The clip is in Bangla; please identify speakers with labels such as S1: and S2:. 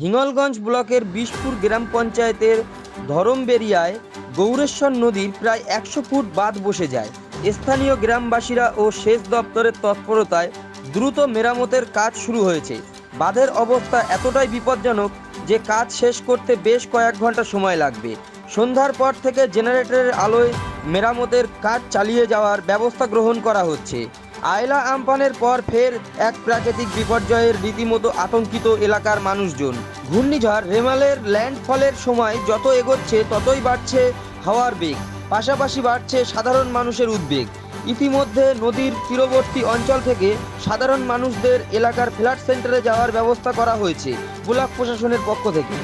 S1: হিঙ্গলগঞ্জ ব্লকের বিশপুর গ্রাম পঞ্চায়েতের ধরমবেড়িয়ায় গৌরেশ্বর নদীর প্রায় 100 ফুট বাঁধ বসে যায়। স্থানীয় গ্রামবাসীরা ও সেচ দপ্তরের তৎপরতায় দ্রুত মেরামতের কাজ শুরু হয়েছে। বাঁধের অবস্থা এতটাই বিপজ্জনক যে কাজ শেষ করতে বেশ কয়েক ঘন্টা সময় লাগবে। সন্ধ্যার পর থেকে জেনারেটরের আলোয় মেরামতের কাজ চালিয়ে যাওয়ার ব্যবস্থা গ্রহণ করা হচ্ছে। আয়লা আমপানের পর ফের এক প্রাকৃতিক বিপর্যয়ের রীতিমতো আতঙ্কিত এলাকার মানুষজন। ঘূর্ণিঝড় রেমালের ল্যান্ডফলের সময় যত এগোচ্ছে ততই বাড়ছে হাওয়ার বেগ, পাশাপাশি বাড়ছে সাধারণ মানুষের উদ্বেগ। ইতিমধ্যে নদীর তীরবর্তী অঞ্চল থেকে সাধারণ মানুষদের এলাকার ফ্ল্যাট সেন্টারে যাওয়ার ব্যবস্থা করা হয়েছে ব্লক প্রশাসনের পক্ষ থেকে।